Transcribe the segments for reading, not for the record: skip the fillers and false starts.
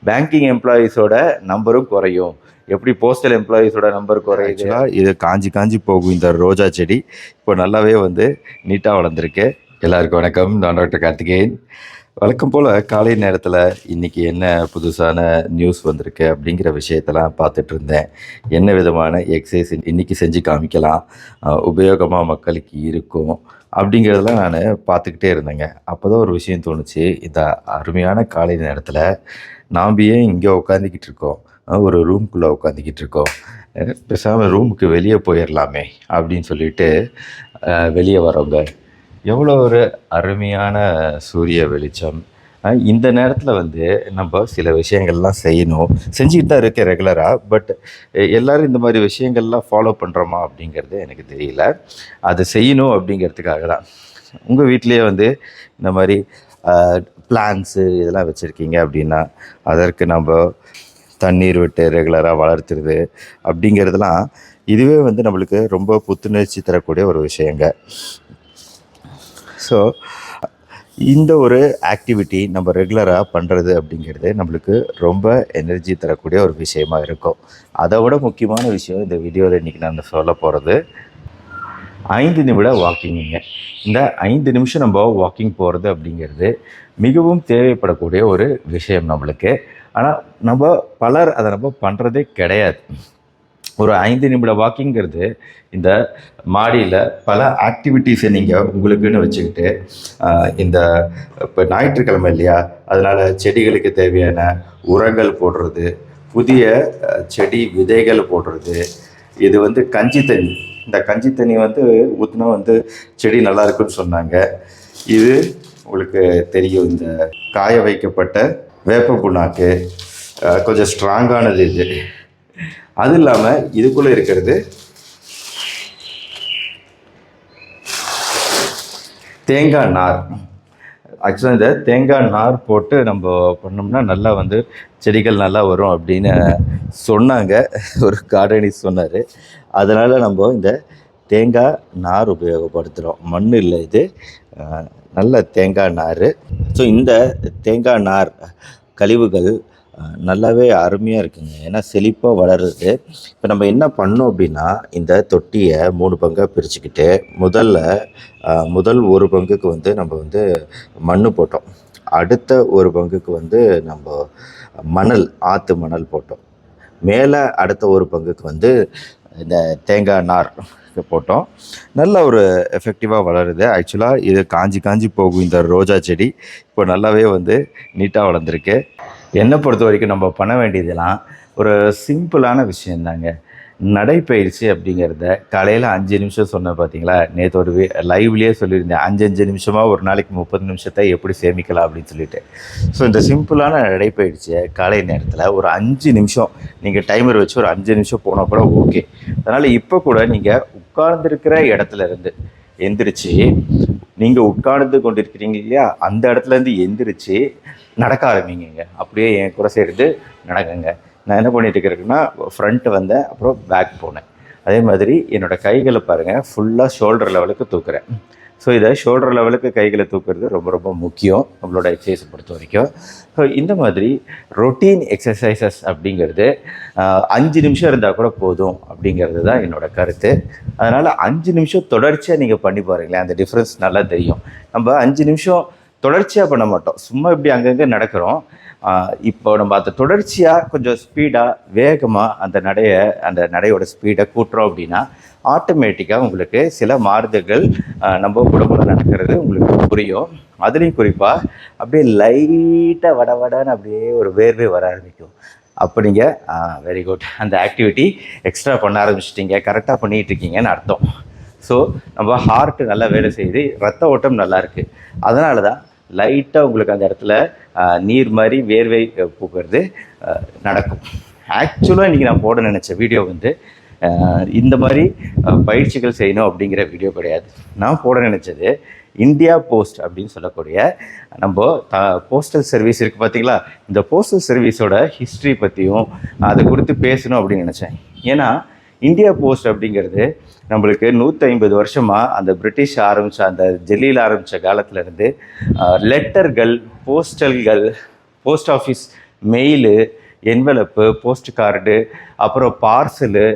Banking எம்ப்ளாயீஸோட நம்பரும் குறையும். எப்படி போஸ்டல் எம்ப்ளாயீஸோட நம்பர் குறையுது, இது காஞ்சி காஞ்சி போகும் இந்த ரோஜா செடி இப்போ நல்லாவே வந்து நீட்டாக வளர்ந்துருக்கு. எல்லாருக்கும் வணக்கம், நான் டாக்டர் கார்த்திகேயன். வழக்கம் போல் காலை நேரத்தில் இன்றைக்கி என்ன புதுசான நியூஸ் வந்திருக்கு அப்படிங்கிற விஷயத்தெல்லாம் பார்த்துட்டு இருந்தேன். என்ன விதமான எக்ஸசைஸ் இன்றைக்கி செஞ்சு காமிக்கலாம், உபயோகமாக மக்களுக்கு இருக்கும் அப்படிங்கிறதெல்லாம் நான் பார்த்துக்கிட்டே இருந்தேங்க. அப்போ தான் ஒரு விஷயம் தோணுச்சு, இந்த அருமையான காலை நேரத்தில் நாம் ஏன் இங்கே உட்காந்துக்கிட்டு இருக்கோம், ஒரு ரூம்குள்ளே உட்காந்துக்கிட்டு இருக்கோம், பேசாமல் ரூமுக்கு வெளியே போயிடலாமே அப்படின்னு சொல்லிட்டு வெளியே வரவங்க. எவ்வளோ ஒரு அருமையான சூரிய வெளிச்சம். இந்த நேரத்தில் வந்து நம்ம சில விஷயங்கள்லாம் செய்யணும், செஞ்சுக்கிட்டு தான் இருக்கேன் ரெகுலராக. பட் எல்லோரும் இந்த மாதிரி விஷயங்கள்லாம் ஃபாலோ பண்ணுறோமா அப்படிங்கிறது எனக்கு தெரியல. அது செய்யணும் அப்படிங்கிறதுக்காக தான். உங்கள் வீட்லேயே வந்து இந்த மாதிரி பிளான்ஸு இதெல்லாம் வச்சுருக்கீங்க அப்படின்னா அதற்கு நம்ம தண்ணீர் விட்டு ரெகுலராக வளர்த்துறது அப்படிங்கிறதுலாம் இதுவே வந்து நம்மளுக்கு ரொம்ப புத்துணர்ச்சி தரக்கூடிய ஒரு விஷயங்க. ஸோ இந்த ஒரு ஆக்டிவிட்டி நம்ம ரெகுலராக பண்ணுறது அப்படிங்கிறது நம்மளுக்கு ரொம்ப எனர்ஜி தரக்கூடிய ஒரு விஷயமா இருக்கும். அதை விட முக்கியமான விஷயம் இந்த வீடியோவில் இன்றைக்கி நான் சொல்ல போகிறது 5 நிமிட வாக்கிங்குங்க. இந்த 5 நிமிஷம் நம்ம வாக்கிங் போகிறது அப்படிங்கிறது மிகவும் தேவைப்படக்கூடிய ஒரு விஷயம் நம்மளுக்கு. ஆனால் நம்ம பலர் அதை நம்ம பண்ணுறதே கிடையாது. ஒரு 5 நிமிட வாக்கிங்கிறது இந்த மாடியில் பல ஆக்டிவிட்டீஸை நீங்கள் உங்களுக்குன்னு வச்சுக்கிட்டு, இந்த இப்போ ஞாயிற்றுக்கிழமை இல்லையா, அதனால் செடிகளுக்கு தேவையான உரங்கள் போடுறது, புதிய செடி விதைகள் போடுறது, இது வந்து கஞ்சி தண்ணி. இந்த கஞ்சி தண்ணி வந்து ஊற்றினா வந்து செடி நல்லா இருக்குன்னு சொன்னாங்க. இது உங்களுக்கு தெரியும், இந்த காய வைக்கப்பட்ட வேப்ப புண்ணாக்கு கொஞ்சம் ஸ்ட்ராங்கானது இது. அது இல்லாமல் இதுக்குள்ளே இருக்கிறது தேங்காய் நார். ஆக்சுவலாக இந்த தேங்காய் நார் போட்டு நம்ம பண்ணோம்னா நல்லா வந்து செடிகள் நல்லா வரும் அப்படின்னு சொன்னாங்க, ஒரு கார்டனிஸ்ட் சொன்னார். அதனால் நம்ம இந்த தேங்காய் நார் உபயோகப்படுத்துகிறோம். மண் இல்லை இது, நல்ல தேங்காய் நார். ஸோ இந்த தேங்காய் நார் கழிவுகள் நல்லாவே அருமையாக இருக்குங்க. ஏன்னா செழிப்பாக வளருது. இப்போ நம்ம என்ன பண்ணோம் அப்படின்னா, இந்த தொட்டியை 3 பங்காக பிரிச்சுக்கிட்டு முதல் ஒரு பங்குக்கு வந்து நம்ம வந்து மண் போட்டோம், அடுத்த ஒரு பங்குக்கு வந்து நம்ம மணல், ஆற்று மணல் போட்டோம், மேலே அடுத்த ஒரு பங்குக்கு வந்து இந்த தேங்காய் நார் போட்டோம். நல்ல ஒரு எஃபெக்டிவாக வளருது. ஆக்சுவலாக இது காஞ்சி காஞ்சி போகும் இந்த ரோஜா செடி இப்போ நல்லாவே வந்து நீட்டாக வளர்ந்துருக்கு. என்னை பொறுத்த வரைக்கும் நம்ம பண்ண வேண்டியதெல்லாம் ஒரு சிம்பிளான விஷயந்தாங்க. நடைப்பயிற்சி அப்படிங்கிறத காலையில் 5 நிமிஷம் சொன்னேன் பார்த்தீங்களா, நேற்று ஒரு லைவ்லேயே சொல்லியிருந்தேன். 5 நிமிஷமாக ஒரு நாளைக்கு 30 நிமிஷத்தை எப்படி சேமிக்கலாம் அப்படின்னு சொல்லிட்டு. ஸோ இந்த சிம்பிளான நடைப்பயிற்சியை காலை நேரத்தில் ஒரு 5 நிமிஷம் நீங்கள் டைமர் வச்சு ஒரு 5 நிமிஷம் போனால் கூட ஓகே. அதனால் இப்போ கூட நீங்கள் உட்கார்ந்துருக்கிற இடத்துல இருந்து எந்திரிச்சு, நீங்கள் உட்கார்ந்து கொண்டிருக்கிறீங்க இல்லையா, அந்த இடத்துலேருந்து எந்திரிச்சு நடக்க ஆரம்பிங்க. அப்படியே என் கூட சேர்ந்து நடக்குங்க. நான் என்ன பண்ணிட்டு இருக்கிறேன்னா, ஃப்ரண்ட் வந்தேன், அப்புறம் பேக் போனேன். அதே மாதிரி என்னோடய கைகளை பாருங்கள், ஃபுல்லாக ஷோல்டர் லெவலுக்கு தூக்குறேன். ஸோ இதை ஷோல்டர் லெவலுக்கு கைகளை தூக்குறது ரொம்ப ரொம்ப முக்கியம் நம்மளோட எக்ஸசைஸை பொறுத்த வரைக்கும். ஸோ இந்த மாதிரி ரொட்டீன் எக்ஸசைசஸ் அப்படிங்கிறது 5 நிமிஷம் இருந்தால் கூட போதும் அப்படிங்கிறது தான் என்னோடய கருத்து. அதனால் 5 நிமிஷம் தொடர்ச்சியாக நீங்கள் பண்ணி பாருங்களேன், அந்த டிஃப்ரென்ஸ் நல்லா தெரியும். நம்ம 5 நிமிஷம் தொடர்ச்சியாக பண்ண மாட்டோம், சும்மா இப்படி அங்கங்கே நடக்கிறோம். இப்போ நம்ம அதை தொடர்ச்சியாக கொஞ்சம் ஸ்பீடாக வேகமாக அந்த நடையோட ஸ்பீடை கூட்டுறோம் அப்படின்னா ஆட்டோமேட்டிக்காக உங்களுக்கு சில மாறுதல்கள் நம்ம உடம்புல நடக்கிறது உங்களுக்கு புரியும். அதுலேயும் குறிப்பாக அப்படியே லைட்டாக வடன்னு அப்படியே ஒரு வேர்வை வர ஆரம்பிக்கும். அப்போ நீங்கள் வெரி குட், அந்த ஆக்டிவிட்டி எக்ஸ்ட்ரா பண்ண ஆரம்பிச்சிட்டிங்க, கரெக்டாக பண்ணிகிட்டு இருக்கீங்கன்னு அர்த்தம். ஸோ நம்ம ஹார்ட்டு நல்லா வேலை செய்யுது, ரத்த ஓட்டம் நல்லா இருக்குது. அதனால தான் லைட்டாக உங்களுக்கு அந்த இடத்துல நீர் மாதிரி வேர்வை பூக்கிறது நடக்கும். ஆக்சுவலாக இன்றைக்கி நான் போட நினச்ச வீடியோ வந்து இந்த மாதிரி பயிற்சிகள் செய்யணும் அப்படிங்கிற வீடியோ கிடையாது. நான் போட நினச்சது இந்தியா போஸ்ட் அப்படின்னு சொல்லக்கூடிய நம்ம போஸ்டல் சர்வீஸ் இருக்குது பார்த்தீங்களா, இந்த போஸ்டல் சர்வீஸோட ஹிஸ்ட்ரி பற்றியும் அதை குறித்து பேசணும் அப்படின்னு நினச்சேன். ஏன்னா இந்தியா போஸ்ட் அப்படிங்கிறது நம்மளுக்கு 150 வருஷமாக அந்த பிரிட்டிஷ் ஆரம்பித்த அந்த டெல்லியில் ஆரம்பித்த காலத்திலேருந்து லெட்டர்கள், போஸ்டல்கள், post office mail, envelope, post card, அப்புறம் பார்சலு,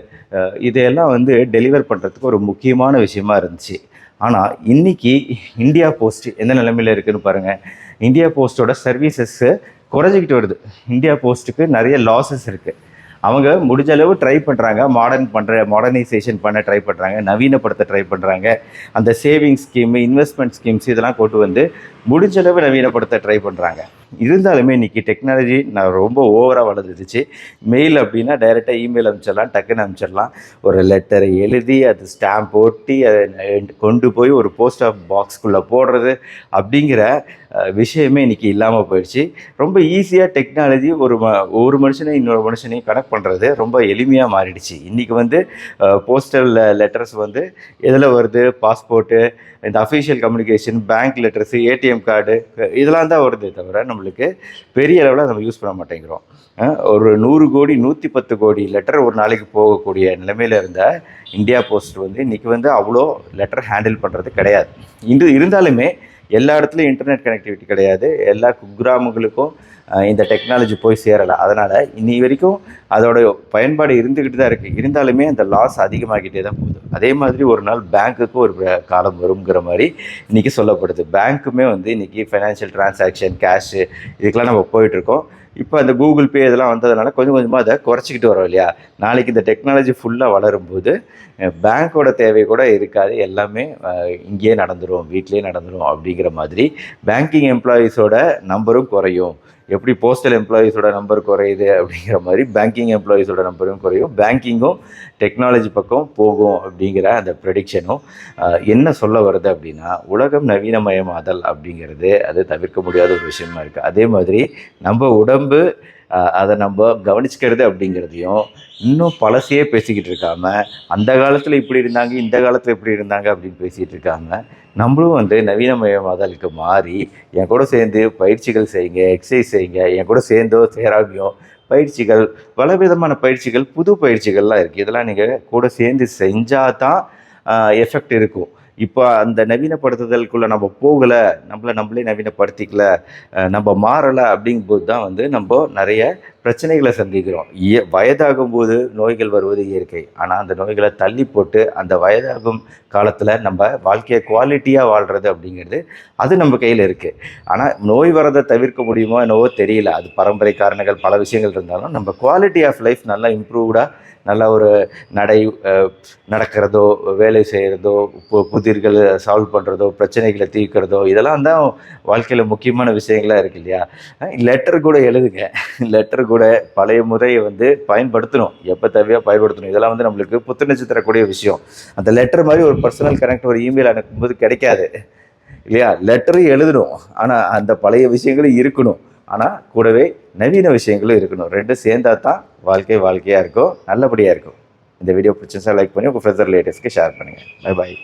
இதையெல்லாம் வந்து டெலிவர் பண்ணுறதுக்கு ஒரு முக்கியமான விஷயமா இருந்துச்சு. ஆனால் இன்னைக்கு இந்தியா போஸ்ட் எந்த நிலைமையில் இருக்குதுன்னு பாருங்கள். இந்தியா போஸ்ட்டோட சர்வீசஸ்ஸு குறைஞ்சிக்கிட்டு வருது. இந்தியா போஸ்ட்டுக்கு நிறைய லாஸஸ் இருக்குது. அவங்க முடிஞ்ச அளவு ட்ரை பண்ணுறாங்க, மாடர்னைசேஷன் பண்ண ட்ரை பண்ணுறாங்க, நவீனப்படுத்த ட்ரை பண்ணுறாங்க. அந்த சேவிங்ஸ் ஸ்கீமு, இன்வெஸ்ட்மெண்ட் ஸ்கீம்ஸ் இதெல்லாம் கொண்டு வந்து முடிஞ்ச அளவு நவீனப்படுத்த ட்ரை பண்ணுறாங்க. இருந்தாலுமே இன்றைக்கி டெக்னாலஜி ரொம்ப ஓவராக வளர்ந்துருச்சு. மெயில் அப்படின்னா டைரெக்டாக இமெயில் அனுப்பிச்சிடலாம், டக்குன்னு அனுப்பிச்சிடலாம். ஒரு லெட்டரை எழுதி அது ஸ்டாம்ப் ஒட்டி அதை கொண்டு போய் ஒரு போஸ்ட் ஆஃப் பாக்ஸ்குள்ளே போடுறது அப்படிங்கிற விஷயமே இன்றைக்கி இல்லாமல் போயிடுச்சு. ரொம்ப ஈஸியாக டெக்னாலஜி ஒரு மனுஷனையும் இன்னொரு மனுஷனையும் கனெக்ட் பண்ணுறது ரொம்ப எளிமையாக மாறிடுச்சு. இன்றைக்கி வந்து போஸ்டல் லெட்டர்ஸ் வந்து எதில் வருது? பாஸ்போர்ட்டு, இந்த official communication, bank letters, ATM card, இதெல்லாம் தான் வருதே தவிர நம்மளுக்கு பெரிய அளவில் நம்ம யூஸ் பண்ண மாட்டேங்கிறோம். ஒரு 100 கோடி 110 கோடி லெட்டர் ஒரு நாளைக்கு போகக்கூடிய நிலைமையில் இருந்த இந்தியா போஸ்ட் வந்து இன்றைக்கி வந்து அவ்வளோ லெட்டர் ஹேண்டில் பண்ணுறது கிடையாது. இருந்தாலுமே எல்லா இடத்துலையும் இன்டர்நெட் கனெக்டிவிட்டி கிடையாது. எல்லா குக்கிராமங்களுக்கும் இந்த டெக்னாலஜி போய் சேரலை. அதனால் இன்னி வரைக்கும் அதோட பயன்பாடு இருந்துக்கிட்டு தான் இருக்குது. இருந்தாலுமே அந்த லாஸ் அதிகமாகிட்டே தான் போகுது. அதே மாதிரி ஒரு நாள் பேங்க்குக்கு ஒரு காலம் வருங்கிற மாதிரி இன்றைக்கி சொல்லப்படுது. பேங்க்குமே வந்து இன்றைக்கி ஃபைனான்ஷியல் டிரான்சாக்ஷன், கேஷு இதுக்கெல்லாம் நம்ம போயிட்டுருக்கோம். இப்போ அந்த கூகுள் பே இதெல்லாம் வந்ததுனால கொஞ்சம் கொஞ்சமாக அதை குறைச்சிக்கிட்டு வரோம் இல்லையா? நாளைக்கு இந்த டெக்னாலஜி ஃபுல்லாக வளரும்போது பேங்க்கோட தேவை கூட இருக்காது. எல்லாமே இங்கேயே நடந்துடும், வீட்டிலே நடந்துடும் அப்படிங்கிற மாதிரி பேங்கிங் எம்ப்ளாயீஸோட நம்பரும் குறையும். எப்படி போஸ்டல் எம்ப்ளாயீஸோட நம்பர் குறையுது அப்படிங்கிற மாதிரி பேங்கிங் எம்ப்ளாயீஸோட நம்பரும் குறையும். பேங்கிங்கும் டெக்னாலஜி பக்கம் போகும் அப்படிங்கிற அந்த ப்ரெடிக்ஷனும் என்ன சொல்ல வருது அப்படின்னா, உலகம் நவீனமயமாதல் அப்படிங்கிறது அது தவிர்க்க முடியாத ஒரு விஷயமா இருக்குது. அதே மாதிரி நம்ம உடம்பு அதை நம்ம கவனிச்சுக்கிறது அப்படிங்கிறதையும் இன்னும் பழசையே பேசிக்கிட்டு இருக்காமல், அந்த காலத்தில் இப்படி இருந்தாங்க, இந்த காலத்தில் இப்படி இருந்தாங்க அப்படின்னு பேசிகிட்டு இருக்காமல், நம்மளும் வந்து நவீனமயமாதலுக்கு மாறி என் கூட சேர்ந்து பயிற்சிகள் செய்யுங்க, எக்ஸசைஸ் செய்யுங்க. என் கூட சேர்ந்தோ சேராமையோ பயிற்சிகள், பலவிதமான பயிற்சிகள், புது பயிற்சிகள்லாம் இருக்குது. இதெல்லாம் நீங்கள் கூட சேர்ந்து செஞ்சால் தான் எஃபெக்ட் இருக்கும். இப்போ அந்த நவீனப்படுத்துதலுக்குள்ளே நம்ம போகலை, நம்மளே நவீனப்படுத்திக்கல, நம்ம மாறலை அப்படிங்கும்போது தான் வந்து நம்ம நிறைய பிரச்சனைகளை சந்திக்கிறோம். வயதாகும்போது நோய்கள் வருவது இயற்கை. ஆனால் அந்த நோய்களை தள்ளி போட்டு அந்த வயதாகும் காலத்தில் நம்ம வாழ்க்கையை குவாலிட்டியாக வாழ்கிறது அப்படிங்கிறது அது நம்ம கையில் இருக்குது. ஆனால் நோய் வரதை தவிர்க்க முடியுமோ என்னவோ தெரியல. அது பரம்பரை காரணங்கள் பல விஷயங்கள் இருந்தாலும் நம்ம குவாலிட்டி ஆஃப் லைஃப் நல்லா இம்ப்ரூவ்டாக, நல்லா ஒரு நடக்கிறதோ, வேலை செய்கிறதோ, புதிர்கள் சால்வ் பண்ணுறதோ, பிரச்சனைகளை தீர்க்கிறதோ, இதெல்லாம் தான் வாழ்க்கையில் முக்கியமான விஷயங்களாக இருக்குது இல்லையா? லெட்டர் கூட எழுதுங்க. லெட்டர் கூட பழைய முறையை வந்து பயன்படுத்தணும், எப்போ தேவையாக பயன்படுத்தணும். இதெல்லாம் வந்து நம்மளுக்கு புத்துணர்ச்சி தரக்கூடிய விஷயம். அந்த லெட்டர் மாதிரி ஒரு பர்சனல் கனெக்ட் ஒரு இமெயில் அனுப்பும்போது கிடைக்காது இல்லையா? லெட்டரும் எழுதணும், ஆனால் அந்த பழைய விஷயங்களும் இருக்கணும். ஆனால் கூடவே நவீன விஷயங்களும் இருக்கணும். ரெண்டும் சேர்ந்தா தான் வாழ்க்கையாக இருக்கும், நல்லபடியாக இருக்கும். இந்த வீடியோ பிடிச்சிருந்தா லைக் பண்ணி உங்கள் ஃப்ரெண்ட்ஸ் ரிலேட்டிவ்ஸ்க்கு ஷேர் பண்ணுங்கள். Bye bye.